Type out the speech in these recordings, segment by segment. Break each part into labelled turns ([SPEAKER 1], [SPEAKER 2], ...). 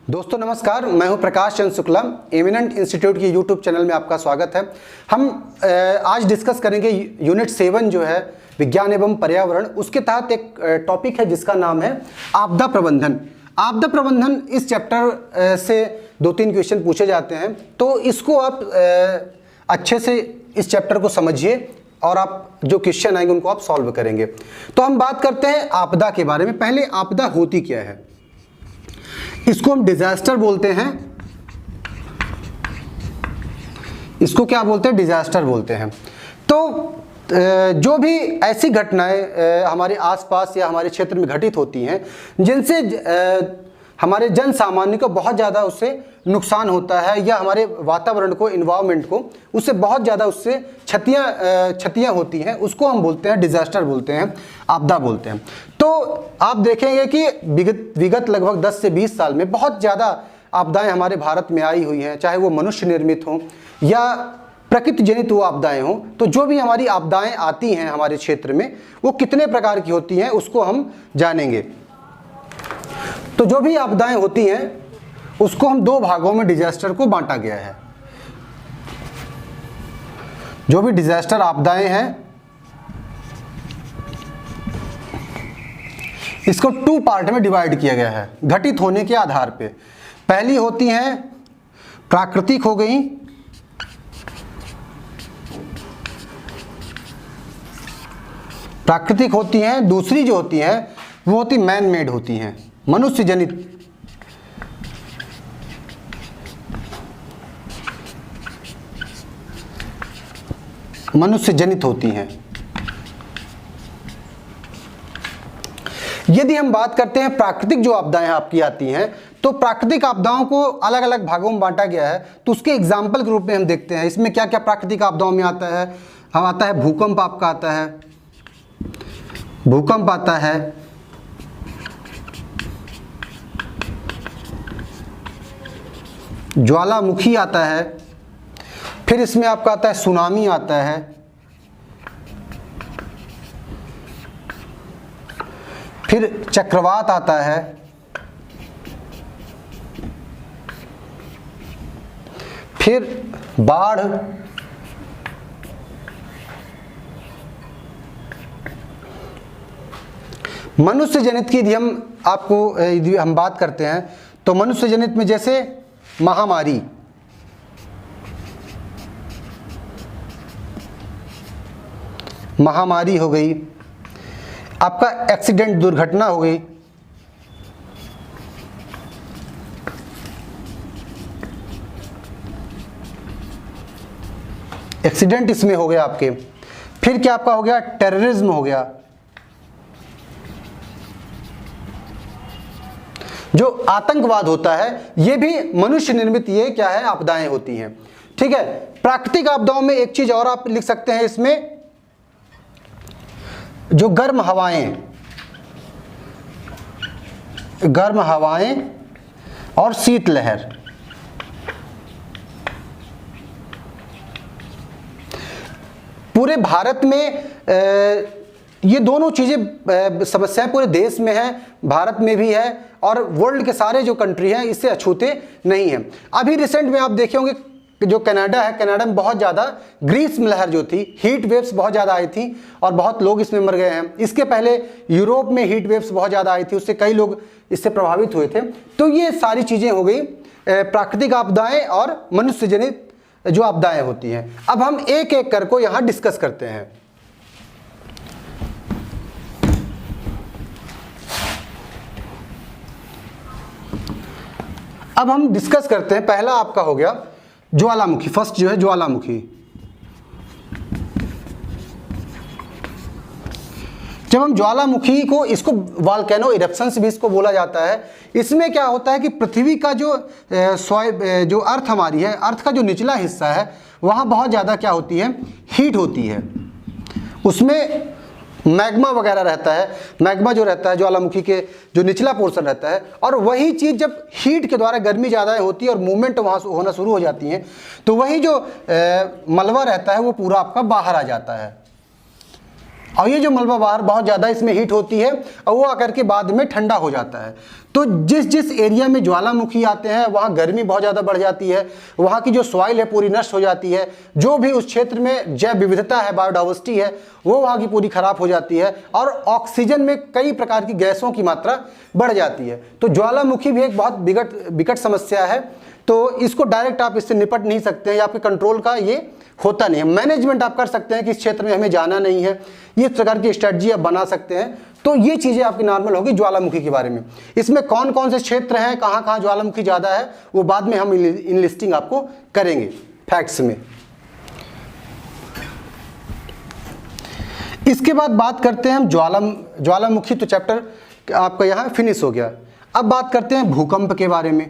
[SPEAKER 1] दोस्तों नमस्कार, मैं हूं प्रकाश चंद्र शुक्ला। एमिनेंट इंस्टीट्यूट की यूट्यूब चैनल में आपका स्वागत है। हम आज डिस्कस करेंगे यूनिट 7 जो है विज्ञान एवं पर्यावरण, उसके तहत एक टॉपिक है जिसका नाम है आपदा प्रबंधन। आपदा प्रबंधन इस चैप्टर से 2-3 क्वेश्चन पूछे जाते हैं, तो इसको आप अच्छे से इस चैप्टर को समझिए और आप जो क्वेश्चन आएंगे उनको आप सॉल्व करेंगे। तो हम बात करते हैं आपदा के बारे में। पहले आपदा होती क्या है? इसको हम डिजास्टर बोलते हैं। इसको क्या बोलते हैं? डिजास्टर बोलते हैं। तो जो भी ऐसी घटनाएं हमारे आसपास या हमारे क्षेत्र में घटित होती हैं जिनसे हमारे जन सामान्य को बहुत ज़्यादा उससे नुकसान होता है या हमारे वातावरण को, इन्वायरमेंट को उससे बहुत ज़्यादा उससे क्षतियाँ होती हैं, उसको हम बोलते हैं डिजास्टर बोलते हैं, आपदा बोलते हैं। तो आप देखेंगे कि विगत लगभग 10 से 20 साल में बहुत ज़्यादा आपदाएं हमारे भारत में आई हुई हैं, चाहे वो मनुष्य निर्मित हों या प्रकृति जनित वो आपदाएं हों। तो जो भी हमारी आपदाएं आती हैं हमारे क्षेत्र में वो कितने प्रकार की होती हैं उसको हम जानेंगे। तो जो भी आपदाएं होती हैं उसको हम 2 भागों में डिजास्टर को बांटा गया है। जो भी डिजास्टर आपदाएं हैं इसको 2 पार्ट में डिवाइड किया गया है घटित होने के आधार पे। पहली होती हैं प्राकृतिक हो गई, प्राकृतिक होती हैं। दूसरी जो होती है वो होती मैन मेड होती हैं, मनुष्य जनित। मनुष्य जनित होती हैं। यदि हम बात करते हैं प्राकृतिक जो आपदाएं आपकी आती हैं, तो प्राकृतिक आपदाओं को अलग अलग भागों में बांटा गया है। तो उसके एग्जाम्पल के रूप में हम देखते हैं इसमें क्या क्या प्राकृतिक आपदाओं में आता है। हम आता है भूकंप, आपका आता है भूकंप, आता है ज्वालामुखी आता है, फिर इसमें आपका आता है सुनामी आता है, फिर चक्रवात आता है, फिर बाढ़, मनुष्य जनित की यदि हम बात करते हैं तो मनुष्य जनित में जैसे महामारी, महामारी हो गई, आपका एक्सीडेंट, दुर्घटना हो गई, एक्सीडेंट इसमें हो गया आपके। फिर क्या आपका हो गया? टेररिज्म हो गया। जो आतंकवाद होता है ये भी मनुष्य निर्मित, ये क्या है? आपदाएं होती हैं। ठीक है। प्राकृतिक आपदाओं में एक चीज और आप लिख सकते हैं इसमें, जो गर्म हवाएं और शीतलहर, पूरे भारत में ये दोनों चीजें समस्याएं पूरे देश में है, भारत में भी है और वर्ल्ड के सारे जो कंट्री हैं इससे अछूते नहीं हैं। अभी रिसेंट में आप देखे होंगे जो कनाडा है, कनाडा में बहुत ज़्यादा ग्रीष्म लहर जो थी, हीट वेव्स बहुत ज़्यादा आई थी और बहुत लोग इसमें मर गए हैं। इसके पहले यूरोप में हीट वेव्स बहुत ज़्यादा आई थी, उससे कई लोग इससे प्रभावित हुए थे। तो ये सारी चीज़ें हो गई प्राकृतिक आपदाएं और मनुष्य जनित जो आपदाएं होती हैं। अब हम एक एक करके यहाँ डिस्कस करते हैं। अब हम डिस्कस करते हैं, पहला आपका हो गया ज्वालामुखी। फर्स्ट जो है ज्वालामुखी। जब हम ज्वालामुखी को, इसको वॉल्केनो इरप्शंस भी इसको बोला जाता है। इसमें क्या होता है कि पृथ्वी का जो जो अर्थ हमारी है, अर्थ का जो निचला हिस्सा है वहाँ बहुत ज़्यादा क्या होती है? हीट होती है। उसमें मैग्मा वगैरह रहता है। मैग्मा जो रहता है ज्वालामुखी के जो निचला पोर्शन रहता है, और वही चीज़ जब हीट के द्वारा गर्मी ज़्यादा होती है और मूवमेंट वहाँ होना शुरू हो जाती है, तो वही जो मलबा रहता है वो पूरा आपका बाहर आ जाता है। और ये जो मलबा बाहर बहुत ज़्यादा इसमें हीट होती है और वो आकर के बाद में ठंडा हो जाता है। तो जिस जिस एरिया में ज्वालामुखी आते हैं वहाँ गर्मी बहुत ज़्यादा बढ़ जाती है, वहाँ की जो सॉइल है पूरी नष्ट हो जाती है, जो भी उस क्षेत्र में जैव विविधता है, बायोडाइवर्सिटी है, वो वहाँ की पूरी खराब हो जाती है और ऑक्सीजन में कई प्रकार की गैसों की मात्रा बढ़ जाती है। तो ज्वालामुखी भी एक बहुत विकट समस्या है। तो इसको डायरेक्ट आप इससे निपट नहीं सकते हैं, आपके कंट्रोल का ये होता नहीं है। मैनेजमेंट आप कर सकते हैं कि इस क्षेत्र में हमें जाना नहीं है, ये प्रकार की स्ट्रेटजी आप बना सकते हैं। तो ये चीज़ें आपकी नॉर्मल होगी ज्वालामुखी के बारे में। इसमें कौन कौन से क्षेत्र हैं, कहाँ कहाँ ज्वालामुखी ज़्यादा है, वो बाद में हम इन लिस्टिंग आपको करेंगे फैक्ट्स में। इसके बाद बात करते हैं हम ज्वालामुखी। तो चैप्टर आपका यहाँ फिनिश हो गया। अब बात करते हैं भूकंप के बारे में।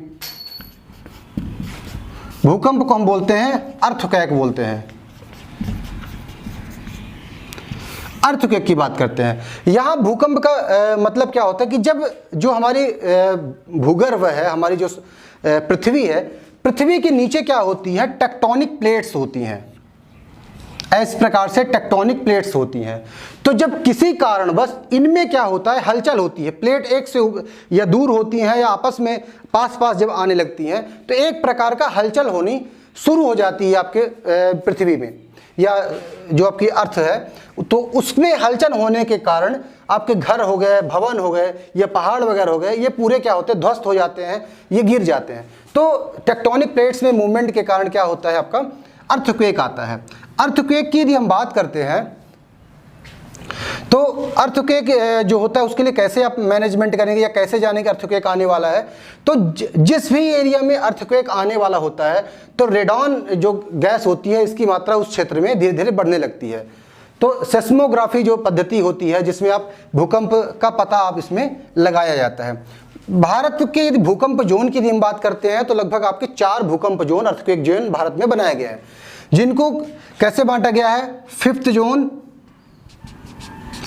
[SPEAKER 1] भूकंप को हम बोलते हैं अर्थक्वेक बोलते हैं। अर्थक्वेक की बात करते हैं। यहाँ भूकंप का मतलब क्या होता है कि जब जो हमारी भूगर्भ है, हमारी जो पृथ्वी है, पृथ्वी के नीचे क्या होती है, टेक्टोनिक प्लेट्स होती हैं। इस प्रकार से टेक्टोनिक प्लेट्स होती हैं। तो जब किसी कारणवश इनमें क्या होता है, हलचल होती है, प्लेट एक से या दूर होती हैं या आपस में पास पास जब आने लगती हैं तो एक प्रकार का हलचल होनी शुरू हो जाती है आपके पृथ्वी में या जो आपकी अर्थ है। तो उसमें हलचल होने के कारण आपके घर हो गए, भवन हो गए या पहाड़ वगैरह हो गए, ये पूरे क्या होते हैं, ध्वस्त हो जाते हैं, ये गिर जाते हैं। तो टेक्टोनिक प्लेट्स में मूवमेंट के कारण क्या होता है, आपका अर्थक्वेक आता है। अर्थक्वेक की यदि हम बात करते हैं तो अर्थक्वेक जो होता है उसके लिए कैसे आप मैनेजमेंट करेंगे या कैसे जानेंगे अर्थक्वेक आने वाला है। तो जिस भी एरिया में अर्थक्वेक आने वाला होता है तो रेडॉन जो गैस होती है इसकी मात्रा उस क्षेत्र में धीरे धीरे बढ़ने लगती है। तो सेस्मोग्राफी जो पद्धति होती है जिसमें आप भूकंप का पता आप इसमें लगाया जाता है। भारत के यदि भूकंप जोन की यदि हम बात करते हैं तो लगभग आपके 4 भूकंप जोन, अर्थक्वेक जोन भारत में बनाए गए हैं, जिनको कैसे बांटा गया है, 5th zone,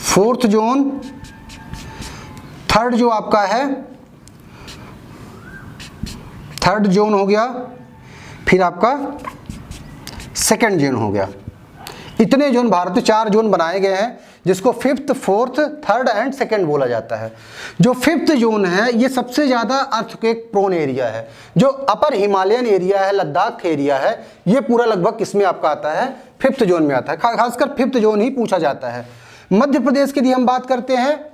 [SPEAKER 1] 4th zone, 3rd जो आपका है 3rd जोन हो गया, फिर आपका 2nd जोन हो गया। इतने जोन भारत में 4 जोन बनाए गए हैं जिसको 5th, 4th, 3rd and 2nd बोला जाता है। जो 5th जोन है ये सबसे ज़्यादा अर्थक्वेक प्रोन एरिया है। जो अपर हिमालयन एरिया है, लद्दाख एरिया है, ये पूरा लगभग किसमें आपका आता है, 5th जोन में आता है। खासकर 5th जोन ही पूछा जाता है। मध्य प्रदेश की यदि हम बात करते हैं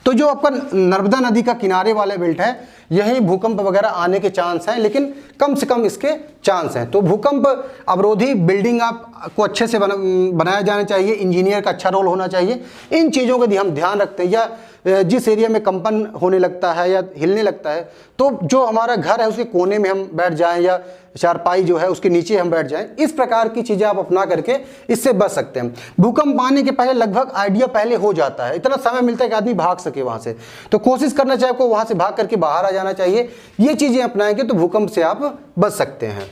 [SPEAKER 1] तो जो आपका नर्मदा नदी का किनारे वाले बेल्ट है यही भूकंप वगैरह आने के चांस हैं, लेकिन कम से कम इसके चांस हैं। तो भूकंप अवरोधी बिल्डिंग आपको अच्छे से बनाया जाना चाहिए, इंजीनियर का अच्छा रोल होना चाहिए। इन चीज़ों का यदि हम ध्यान रखते हैं या जिस एरिया में कंपन होने लगता है या हिलने लगता है तो जो हमारा घर है उसके कोने में हम बैठ जाएं या चारपाई जो है उसके नीचे हम बैठ जाएं, इस प्रकार की चीज़ें आप अपना करके इससे बच सकते हैं। भूकंप आने के पहले लगभग आइडिया पहले हो जाता है, इतना समय मिलता है कि आदमी भाग सके वहाँ से। तो कोशिश करना चाहिए आपको वहाँ से भाग करके बाहर आ जाना चाहिए। ये चीज़ें अपनाएंगे तो भूकंप से आप बच सकते हैं।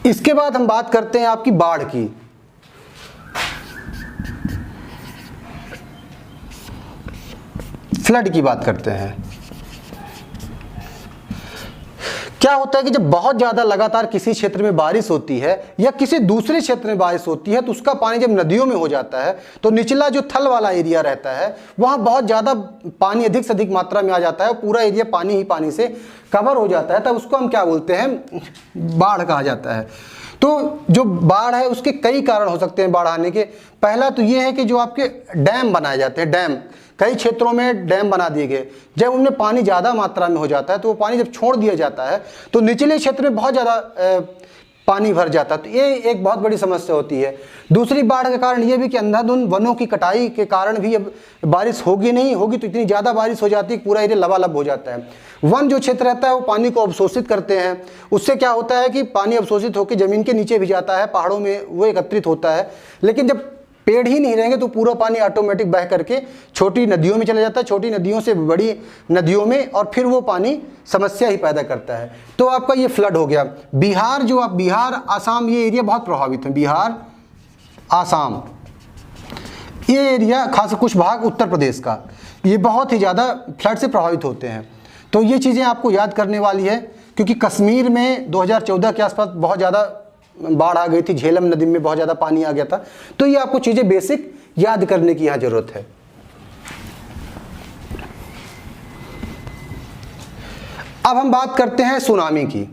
[SPEAKER 1] इसके बाद हम बात करते हैं आपकी बाढ़ की। फ्लड की बात करते हैं। क्या होता है कि जब बहुत ज़्यादा लगातार किसी क्षेत्र में बारिश होती है या किसी दूसरे क्षेत्र में बारिश होती है तो उसका पानी जब नदियों में हो जाता है तो निचला जो थल वाला एरिया रहता है वहाँ बहुत ज़्यादा पानी अधिक से अधिक मात्रा में आ जाता है और पूरा एरिया पानी ही पानी से कवर हो जाता है। तब उसको हम क्या बोलते हैं, बाढ़ कहा जाता है। तो जो बाढ़ है उसके कई कारण हो सकते हैं बाढ़ आने के। पहला तो ये है कि जो आपके डैम बनाए जाते हैं, डैम कई क्षेत्रों में डैम बना दिए गए, जब उनमें पानी ज़्यादा मात्रा में हो जाता है तो वो पानी जब छोड़ दिया जाता है तो निचले क्षेत्र में बहुत ज़्यादा पानी भर जाता है। तो ये एक बहुत बड़ी समस्या होती है। दूसरी बाढ़ का कारण ये भी कि अंधाधुंध वनों की कटाई के कारण भी अब बारिश होगी नहीं होगी तो इतनी ज़्यादा बारिश हो जाती है पूरा एरिया लबालब हो जाता है। वन जो क्षेत्र रहता है वो पानी को अवशोषित करते हैं, उससे क्या होता है कि पानी अवशोषित होकर ज़मीन के नीचे भी जाता है, पहाड़ों में वो एकत्रित होता है। लेकिन जब पेड़ ही नहीं रहेंगे तो पूरा पानी ऑटोमेटिक बह करके छोटी नदियों में चला जाता है, छोटी नदियों से बड़ी नदियों में, और फिर वो पानी समस्या ही पैदा करता है। तो आपका ये फ्लड हो गया। बिहार जो आप बिहार आसाम ये एरिया बहुत प्रभावित है। बिहार आसाम ये एरिया, खास कुछ भाग उत्तर प्रदेश का, ये बहुत ही ज़्यादा फ्लड से प्रभावित होते हैं। तो ये चीज़ें आपको याद करने वाली है क्योंकि कश्मीर में 2014 के आसपास बहुत ज़्यादा बाढ़ आ गई थी, झेलम नदी में बहुत ज़्यादा पानी आ गया था। तो ये आपको चीज़ें बेसिक याद करने की यहाँ ज़रूरत है। अब हम बात करते हैं सुनामी की।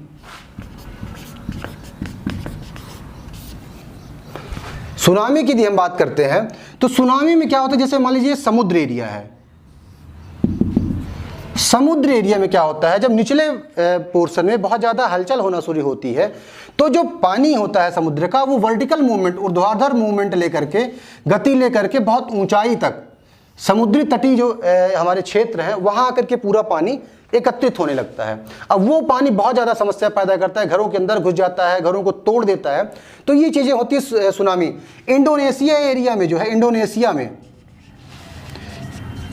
[SPEAKER 1] सुनामी की यदि हम बात करते हैं तो सुनामी में क्या होता है, जैसे मान लीजिए समुद्र एरिया है। समुद्र एरिया में क्या होता है, जब निचले पोर्शन में बहुत ज़्यादा हलचल होना शुरू होती है तो जो पानी होता है समुद्र का, वो वर्टिकल मूवमेंट, ऊर्ध्वाधर मूवमेंट लेकर के, गति लेकर के बहुत ऊंचाई तक समुद्री तटीय जो हमारे क्षेत्र हैं वहाँ आकर के पूरा पानी एकत्रित होने लगता है। अब वो पानी बहुत ज़्यादा समस्या पैदा करता है, घरों के अंदर घुस जाता है, घरों को तोड़ देता है। तो ये चीज़ें होती है सुनामी। इंडोनेशिया एरिया में जो है,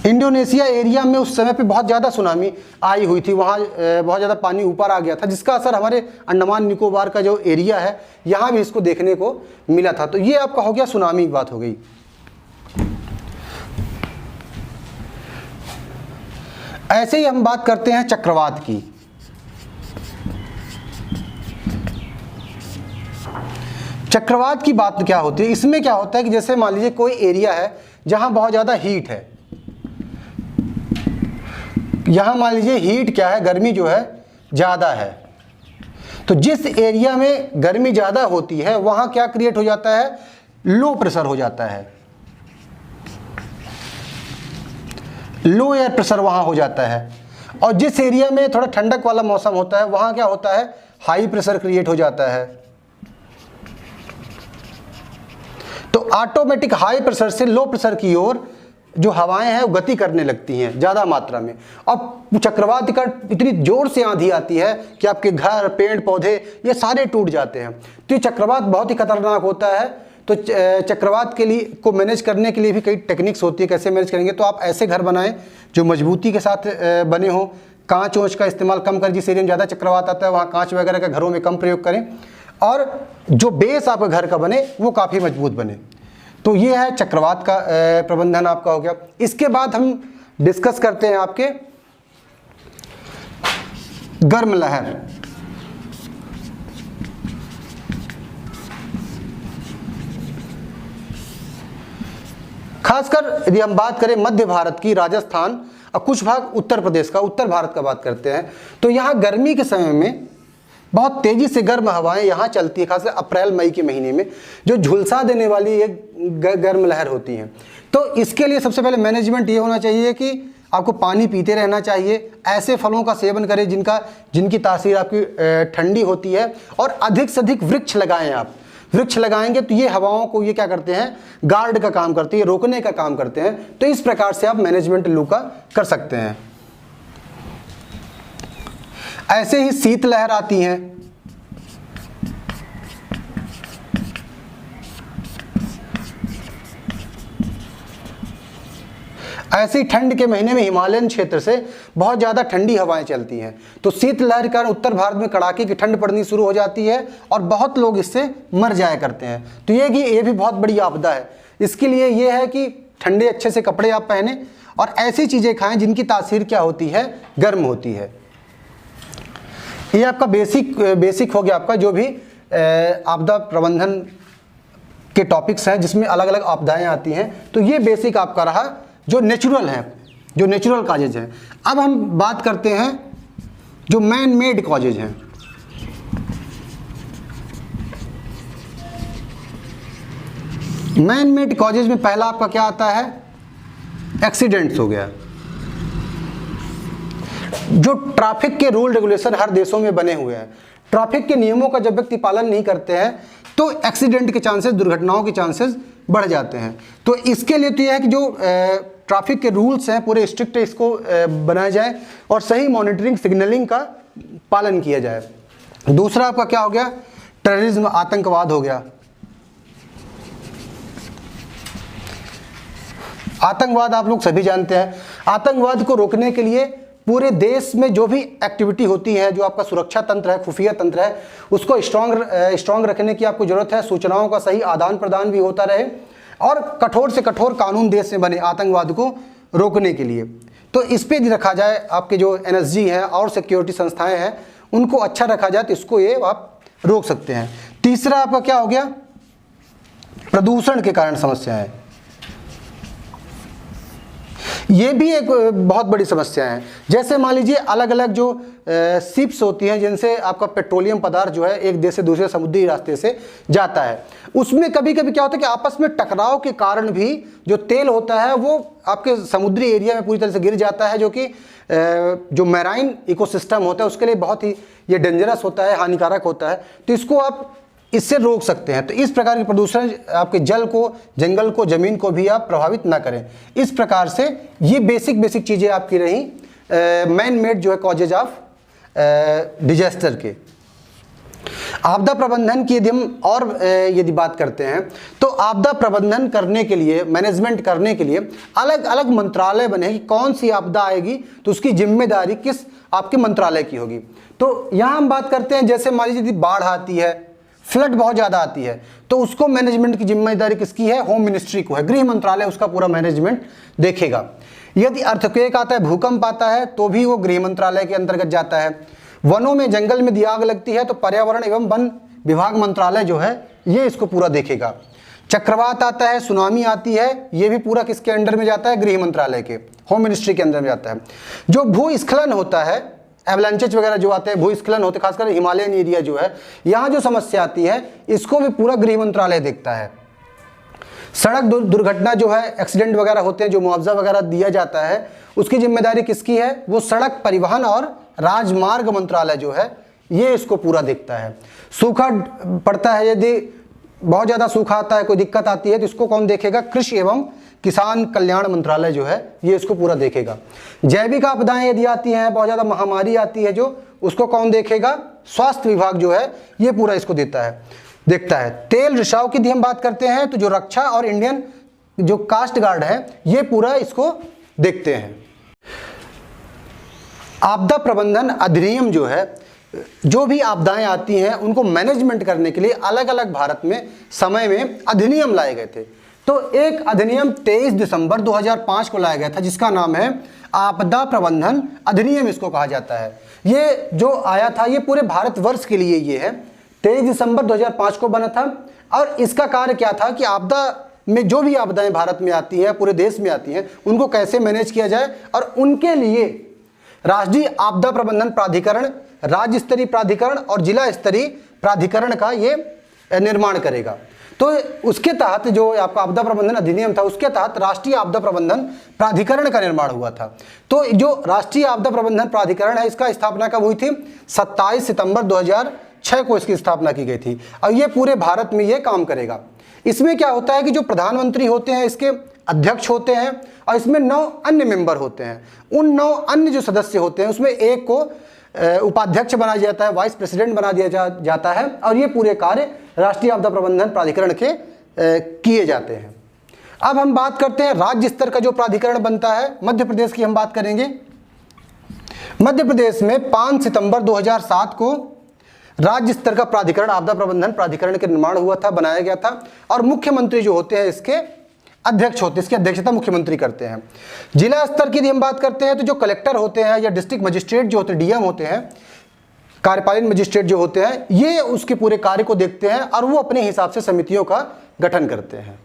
[SPEAKER 1] इंडोनेशिया एरिया में उस समय पे बहुत ज़्यादा सुनामी आई हुई थी। वहाँ बहुत ज़्यादा पानी ऊपर आ गया था, जिसका असर हमारे अंडमान निकोबार का जो एरिया है यहाँ भी इसको देखने को मिला था। तो ये आपका हो गया सुनामी की बात हो गई। ऐसे ही हम बात करते हैं चक्रवात की। चक्रवात की बात क्या होती है, इसमें क्या होता है कि जैसे मान लीजिए कोई एरिया है जहां बहुत ज़्यादा हीट है, यहाँ मान लीजिए हीट क्या है, गर्मी जो है ज़्यादा है। तो जिस एरिया में गर्मी ज़्यादा होती है वहाँ क्या क्रिएट हो जाता है, लो प्रेशर हो जाता है, लो एयर प्रेशर वहाँ हो जाता है। और जिस एरिया में थोड़ा ठंडक वाला मौसम होता है वहाँ क्या होता है, हाई प्रेशर क्रिएट हो जाता है। तो ऑटोमेटिक हाई प्रेशर से लो प्रेशर की ओर जो हवाएं हैं वो गति करने लगती हैं ज़्यादा मात्रा में। अब चक्रवात का इतनी जोर से आंधी आती है कि आपके घर, पेड़ पौधे ये सारे टूट जाते हैं। तो ये चक्रवात बहुत ही खतरनाक होता है। तो चक्रवात के लिए को मैनेज करने के लिए भी कई टेक्निक्स होती है, कैसे मैनेज करेंगे। तो आप ऐसे घर बनाएं जो मजबूती के साथ बने हों, कांच वोंच का इस्तेमाल कम करें, जिस एरिया में ज़्यादा चक्रवात आता है वहाँ कांच वगैरह का घरों में कम प्रयोग करें, और जो बेस आपका घर का बने वो काफ़ी मजबूत बने। तो ये है चक्रवात का प्रबंधन आपका हो गया। इसके बाद हम डिस्कस करते हैं आपके गर्म लहर। खासकर यदि हम बात करें मध्य भारत की, राजस्थान और कुछ भाग उत्तर प्रदेश का, उत्तर भारत का बात करते हैं, तो यहाँ गर्मी के समय में बहुत तेज़ी से गर्म हवाएं यहाँ चलती है, खासकर अप्रैल मई के महीने में, जो झुलसा देने वाली एक गर्म लहर होती है। तो इसके लिए सबसे पहले मैनेजमेंट ये होना चाहिए कि आपको पानी पीते रहना चाहिए, ऐसे फलों का सेवन करें जिनकी तासीर आपकी ठंडी होती है, और अधिक से अधिक वृक्ष लगाएं। आप वृक्ष लगाएंगे तो ये हवाओं को ये क्या करते हैं, गार्ड का काम करती है, रोकने का काम करते हैं। तो इस प्रकार से आप मैनेजमेंट लू का कर सकते हैं। ऐसे ही शीतलहर आती हैं। ऐसे ही ठंड के महीने में हिमालयन क्षेत्र से बहुत ज़्यादा ठंडी हवाएं चलती हैं। तो शीतलहर के कारण उत्तर भारत में कड़ाके की ठंड पड़नी शुरू हो जाती है और बहुत लोग इससे मर जाया करते हैं। तो ये भी बहुत बड़ी आपदा है। इसके लिए ये है कि ठंडे अच्छे से कपड़े आप पहने और ऐसी चीज़ें खाएं जिनकी तासीर क्या होती है, गर्म होती है। ये आपका बेसिक हो गया आपका जो भी आपदा प्रबंधन के टॉपिक्स हैं, जिसमें अलग अलग आपदाएं आती हैं। तो ये बेसिक आपका रहा जो नेचुरल है, जो नेचुरल कॉजेज हैं। अब हम बात करते हैं जो मैन मेड कॉजेज हैं। मैन मेड कॉजेज में पहला आपका क्या आता है, एक्सीडेंट्स हो गया। जो ट्रैफिक के रूल रेगुलेशन हर देशों में बने हुए हैं, ट्रैफिक के नियमों का जब व्यक्ति पालन नहीं करते हैं तो एक्सीडेंट के चांसेस, दुर्घटनाओं के चांसेस बढ़ जाते हैं। तो इसके लिए तो यह है कि जो ट्रैफिक के रूल्स हैं पूरे स्ट्रिक्ट इसको बनाया जाए और सही मॉनिटरिंग, सिग्नलिंग का पालन किया जाए। दूसरा आपका क्या हो गया, टेररिज्म, आतंकवाद हो गया। आतंकवाद आप लोग सभी जानते हैं। आतंकवाद को रोकने के लिए पूरे देश में जो भी एक्टिविटी होती है, जो आपका सुरक्षा तंत्र है, खुफिया तंत्र है, उसको स्ट्रांग रखने की आपको जरूरत है। सूचनाओं का सही आदान प्रदान भी होता रहे और कठोर से कठोर कानून देश में बने आतंकवाद को रोकने के लिए। तो इस पे रखा जाए। आपके जो NSG हैं और सिक्योरिटी संस्थाएं हैं उनको अच्छा रखा जाए, तो इसको ये आप रोक सकते हैं। तीसरा आपका क्या हो गया, प्रदूषण के कारण समस्याएं, ये भी एक बहुत बड़ी समस्या है। जैसे मान लीजिए अलग अलग जो शिप्स होती हैं जिनसे आपका पेट्रोलियम पदार्थ जो है एक देश से दूसरे समुद्री रास्ते से जाता है, उसमें कभी कभी क्या होता है कि आपस में टकराव के कारण भी जो तेल होता है वो आपके समुद्री एरिया में पूरी तरह से गिर जाता है, जो कि जो मैराइन इकोसिस्टम होता है उसके लिए बहुत ही ये डेंजरस होता है, हानिकारक होता है। तो इसको आप इससे रोक सकते हैं। तो इस प्रकार के प्रदूषण आपके जल को, जंगल को, जमीन को भी आप प्रभावित ना करें। इस प्रकार से ये बेसिक चीज़ें आपकी रही मैन मेड जो है कॉजेज ऑफ डिजास्टर के। आपदा प्रबंधन की यदि हम और यदि बात करते हैं तो आपदा प्रबंधन करने के लिए, मैनेजमेंट करने के लिए अलग अलग मंत्रालय बने कि कौन सी आपदा आएगी तो उसकी जिम्मेदारी किस आपके मंत्रालय की होगी। तो यहाँ हम बात करते हैं, जैसे मान लीजिए यदि बाढ़ आती है, फ्लड बहुत ज़्यादा आती है, तो उसको मैनेजमेंट की जिम्मेदारी किसकी है, होम मिनिस्ट्री को है, गृह मंत्रालय उसका पूरा मैनेजमेंट देखेगा। यदि अर्थक्वेक आता है, भूकंप आता है, तो भी वो गृह मंत्रालय के अंतर्गत जाता है। वनों में, जंगल में यदि आग लगती है तो पर्यावरण एवं वन विभाग मंत्रालय जो है ये इसको पूरा देखेगा। चक्रवात आता है, सुनामी आती है, ये भी पूरा किसके अंडर में जाता है, गृह मंत्रालय के, होम मिनिस्ट्री के अंदर में जाता है। जो भूस्खलन होता है, एवलांचेज वगैरह जो आते हैं, भूस्खलन होते हैं, खासकर हिमालयन एरिया जो है, यहाँ जो समस्या आती है इसको भी पूरा गृह मंत्रालय देखता है। सड़क दुर्घटना जो है, एक्सीडेंट वगैरह होते हैं, जो मुआवजा वगैरह दिया जाता है, उसकी जिम्मेदारी किसकी है, वो सड़क परिवहन और राजमार्ग मंत्रालय जो है ये इसको पूरा देखता है। सूखा पड़ता है, यदि बहुत ज़्यादा सूखा आता है, कोई दिक्कत आती है, तो इसको कौन देखेगा, कृषि एवं किसान कल्याण मंत्रालय जो है ये इसको पूरा देखेगा। जैविक आपदाएं यदि आती हैं, बहुत ज़्यादा महामारी आती है जो, उसको कौन देखेगा, स्वास्थ्य विभाग जो है ये पूरा इसको देखता है। तेल रिसाव की यदि हम बात करते हैं तो जो रक्षा और इंडियन जो कास्ट गार्ड है ये पूरा इसको देखते हैं। आपदा प्रबंधन अधिनियम जो है, जो भी आपदाएं आती हैं उनको मैनेजमेंट करने के लिए अलग अलग भारत में समय में अधिनियम लाए गए थे। तो एक अधिनियम 23 दिसंबर 2005 को लाया गया था जिसका नाम है आपदा प्रबंधन अधिनियम, इसको कहा जाता है। ये जो आया था ये पूरे भारतवर्ष के लिए ये है, 23 दिसंबर 2005 को बना था। और इसका कार्य क्या था कि आपदा में जो भी आपदाएं भारत में आती हैं, पूरे देश में आती हैं, उनको कैसे मैनेज किया जाए, और उनके लिए राष्ट्रीय आपदा प्रबंधन प्राधिकरण, राज्य स्तरीय प्राधिकरण और जिला स्तरीय प्राधिकरण का ये निर्माण करेगा। तो उसके तहत जो आपका आपदा प्रबंधन अधिनियम था उसके तहत राष्ट्रीय आपदा प्रबंधन प्राधिकरण का निर्माण हुआ था। तो जो राष्ट्रीय आपदा प्रबंधन प्राधिकरण है इसका स्थापना कब हुई थी, 27 सितंबर 2006 को इसकी स्थापना की गई थी, और ये पूरे भारत में ये काम करेगा। इसमें क्या होता है कि जो प्रधानमंत्री होते हैं इसके अध्यक्ष होते हैं, और इसमें 9 अन्य मेंबर होते हैं। उन 9 अन्य जो सदस्य होते हैं उसमें एक को उपाध्यक्ष बनाया जाता है, वाइस प्रेसिडेंट बना दिया जाता है, और ये पूरे कार्य राष्ट्रीय आपदा प्रबंधन प्राधिकरण के किए जाते हैं। अब हम बात करते हैं राज्य स्तर का जो प्राधिकरण बनता है, मध्य प्रदेश की हम बात करेंगे। मध्य प्रदेश में 5 सितंबर 2007 को राज्य स्तर का प्राधिकरण, आपदा प्रबंधन प्राधिकरण के निर्माण हुआ था, बनाया गया था, और मुख्यमंत्री जो होते हैं इसके अध्यक्ष होते हैं, इसकी अध्यक्षता मुख्यमंत्री करते हैं। जिला स्तर की यदि हम बात करते हैं तो जो कलेक्टर होते हैं या डिस्ट्रिक्ट मजिस्ट्रेट जो होते हैं, डीएम होते हैं, कार्यपालिक मजिस्ट्रेट जो होते हैं, ये उसके पूरे कार्य को देखते हैं और वो अपने हिसाब से समितियों का गठन करते हैं।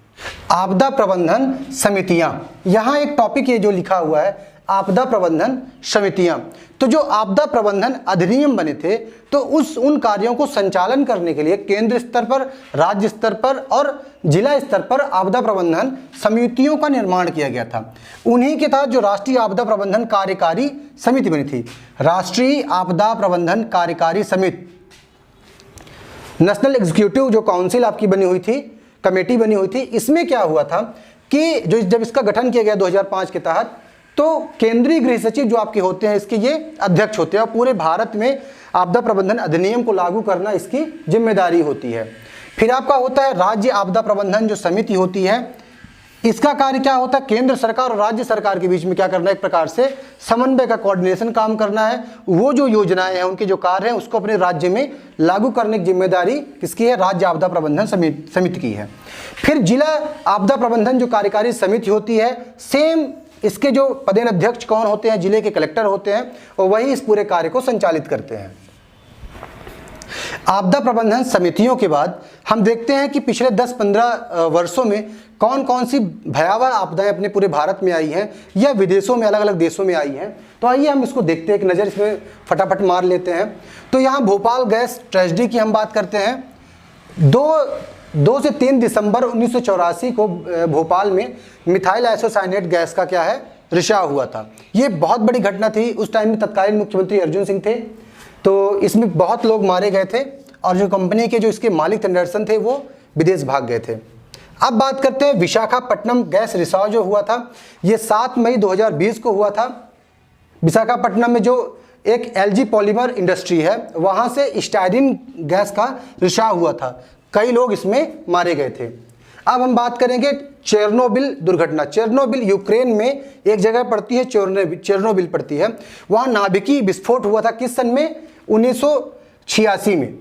[SPEAKER 1] आपदा प्रबंधन समितियां, यहाँ एक टॉपिक ये जो लिखा हुआ है आपदा प्रबंधन समितियां। तो जो आपदा प्रबंधन अधिनियम बने थे तो उन कार्यों को संचालन करने के लिए केंद्र स्तर पर, राज्य स्तर पर और जिला स्तर पर आपदा प्रबंधन समितियों का निर्माण किया गया था। उन्हीं के तहत जो राष्ट्रीय आपदा प्रबंधन कार्यकारी समिति बनी थी, राष्ट्रीय आपदा प्रबंधन कार्यकारी समिति, नेशनल एग्जीक्यूटिव जो काउंसिल आपकी बनी हुई थी, कमेटी बनी हुई थी। इसमें क्या हुआ था कि जो जब इसका गठन किया गया 2005 के तहत, तो केंद्रीय गृह सचिव जो आपके होते हैं इसके ये अध्यक्ष होते हैं, और पूरे भारत में आपदा प्रबंधन अधिनियम को लागू करना इसकी जिम्मेदारी होती है। फिर आपका होता है राज्य आपदा प्रबंधन जो समिति होती है, इसका कार्य क्या होता है, केंद्र सरकार और राज्य सरकार के बीच में क्या करना है, एक प्रकार से समन्वय का, कोऑर्डिनेशन काम करना है। वो जो योजनाएं हैं, उनके जो कार्य हैं, उसको अपने राज्य में लागू करने की जिम्मेदारी किसकी है, राज्य आपदा प्रबंधन समिति की है। फिर जिला आपदा प्रबंधन जो कार्यकारी समिति होती है, सेम इसके जो पदेन अध्यक्ष कौन होते हैं, जिले के कलेक्टर होते हैं, और वही इस पूरे कार्य को संचालित करते हैं। आपदा प्रबंधन समितियों के बाद हम देखते हैं कि पिछले 10-15 वर्षों में कौन कौन सी भयावह आपदाएं अपने पूरे भारत में आई हैं या विदेशों में, अलग अलग देशों में आई हैं। तो आइए हम इसको देखते हैं, एक नज़र इसमें फटाफट मार लेते हैं। तो यहाँ भोपाल गैस ट्रेजेडी की हम बात करते हैं। 2 से 3 दिसंबर 1984 को भोपाल में मिथाइल आइसोसाइनेट गैस का क्या है, रिसाव हुआ था। ये बहुत बड़ी घटना थी। उस टाइम में तत्कालीन मुख्यमंत्री अर्जुन सिंह थे, तो इसमें बहुत लोग मारे गए थे और जो कंपनी के जो इसके मालिक एंडरसन थे वो विदेश भाग गए थे। अब बात करते हैं विशाखापट्टनम गैस रिसाव जो हुआ था, ये 7 मई 2020 को हुआ था। विशाखापट्टनम में जो एक एलजी पॉलीमर इंडस्ट्री है, वहाँ से स्टाइरिन गैस का रिसाव हुआ था। कई लोग इसमें मारे गए थे। अब हम बात करेंगे चेरनोबिल दुर्घटना। चेरनोबिल यूक्रेन में एक जगह पड़ती है, चेरनोबिल पड़ती है। वहाँ नाभिकीय विस्फोट हुआ था किस सन में, 1986 में।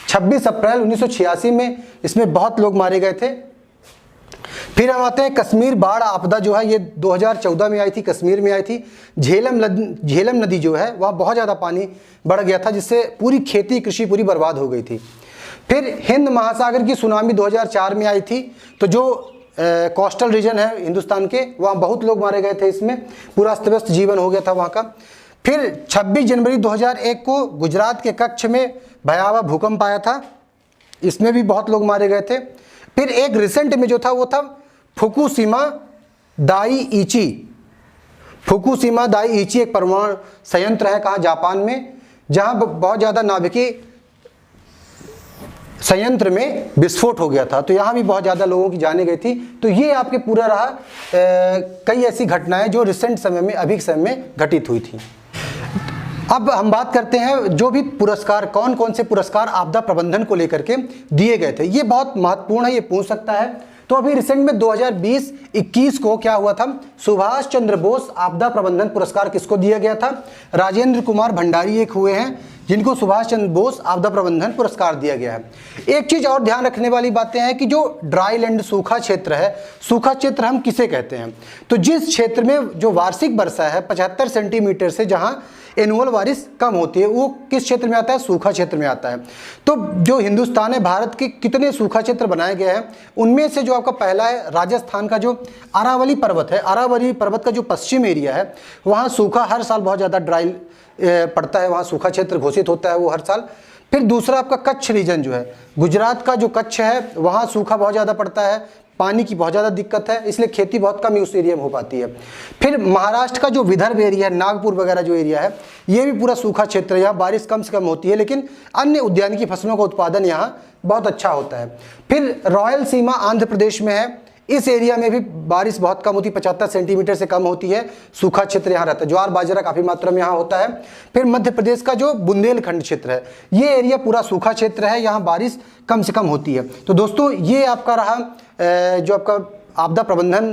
[SPEAKER 1] 26 अप्रैल 1986 में इसमें बहुत लोग मारे गए थे। फिर हम आते हैं कश्मीर बाढ़ आपदा जो है, ये 2014 में आई थी, कश्मीर में आई थी। झेलम नदी जो है वहाँ बहुत ज़्यादा पानी बढ़ गया था, जिससे पूरी खेती कृषि पूरी बर्बाद हो गई थी। फिर हिंद महासागर की सुनामी 2004 में आई थी। तो जो कोस्टल रीजन है हिंदुस्तान के, वहाँ बहुत लोग मारे गए थे, इसमें पूरा अस्त व्यस्त जीवन हो गया था वहाँ का। फिर 26 जनवरी 2001 को गुजरात के कच्छ में भयावह भूकंप आया था, इसमें भी बहुत लोग मारे गए थे। फिर एक रिसेंट में जो था वो था फुकुशिमा दाइइची। फुकुशिमा दाइइची एक परमाणु संयंत्र है, कहाँ, जापान में, जहाँ बहुत ज़्यादा नाभिकीय संयंत्र में विस्फोट हो गया था। तो यहाँ भी बहुत ज़्यादा लोगों की जानें गई थी। तो ये आपके पूरा रहा कई ऐसी घटनाएं जो रिसेंट समय में, अभी समय में घटित हुई थी। अब हम बात करते हैं जो भी पुरस्कार, कौन कौन से पुरस्कार आपदा प्रबंधन को लेकर के दिए गए थे। ये बहुत महत्वपूर्ण है, ये पूछ सकता है। तो अभी रिसेंट में 2020-21 को क्या हुआ था, सुभाष चंद्र बोस आपदा प्रबंधन पुरस्कार किसको दिया गया था, राजेंद्र कुमार भंडारी एक हुए हैं जिनको सुभाष चंद्र बोस आपदा प्रबंधन पुरस्कार दिया गया है। एक चीज और ध्यान रखने वाली बातें हैं कि जो ड्राई लैंड सूखा क्षेत्र है, सूखा क्षेत्र हम किसे कहते हैं, तो जिस क्षेत्र में जो वार्षिक वर्षा है 75 सेंटीमीटर से जहां एनुअल बारिश कम होती है, वो किस क्षेत्र में आता है, सूखा क्षेत्र में आता है। तो जो हिंदुस्तान है, भारत के कितने सूखा क्षेत्र बनाए गए हैं, उनमें से जो आपका पहला है राजस्थान का जो अरावली पर्वत है, अरावली पर्वत का जो पश्चिम एरिया है, वहाँ सूखा हर साल बहुत ज़्यादा ड्राई पड़ता है, वहाँ सूखा क्षेत्र घोषित होता है वो हर साल। फिर दूसरा आपका कच्छ रीजन जो है, गुजरात का जो कच्छ है, वहाँ सूखा बहुत ज़्यादा पड़ता है, पानी की बहुत ज़्यादा दिक्कत है, इसलिए खेती बहुत कम उस एरिया में हो पाती है। फिर महाराष्ट्र का जो विदर्भ एरिया है, नागपुर वगैरह जो एरिया है, ये भी पूरा सूखा क्षेत्र है, यहाँ बारिश कम से कम होती है, लेकिन अन्य उद्यानिकी फसलों का उत्पादन यहाँ बहुत अच्छा होता है। फिर रॉयल सीमा आंध्र प्रदेश में है, इस एरिया में भी बारिश बहुत कम होती है, 75 सेंटीमीटर से कम होती है, सूखा क्षेत्र यहाँ रहता है, ज्वार बाजरा काफ़ी मात्रा में यहाँ होता है। फिर मध्य प्रदेश का जो बुंदेलखंड क्षेत्र है, ये एरिया पूरा सूखा क्षेत्र है, यहाँ बारिश कम से कम होती है। तो दोस्तों ये आपका रहा जो आपका आपदा प्रबंधन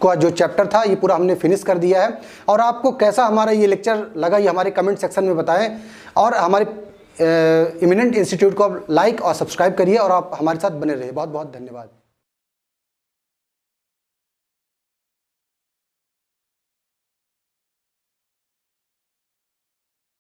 [SPEAKER 1] का जो चैप्टर था, ये पूरा हमने फिनिश कर दिया है। और आपको कैसा हमारा ये लेक्चर लगा, ये हमारे कमेंट सेक्शन में बताएं, और हमारे इमिनेंट इंस्टीट्यूट को आप लाइक और सब्सक्राइब करिए, और आप हमारे साथ बने रहिए। बहुत बहुत धन्यवाद।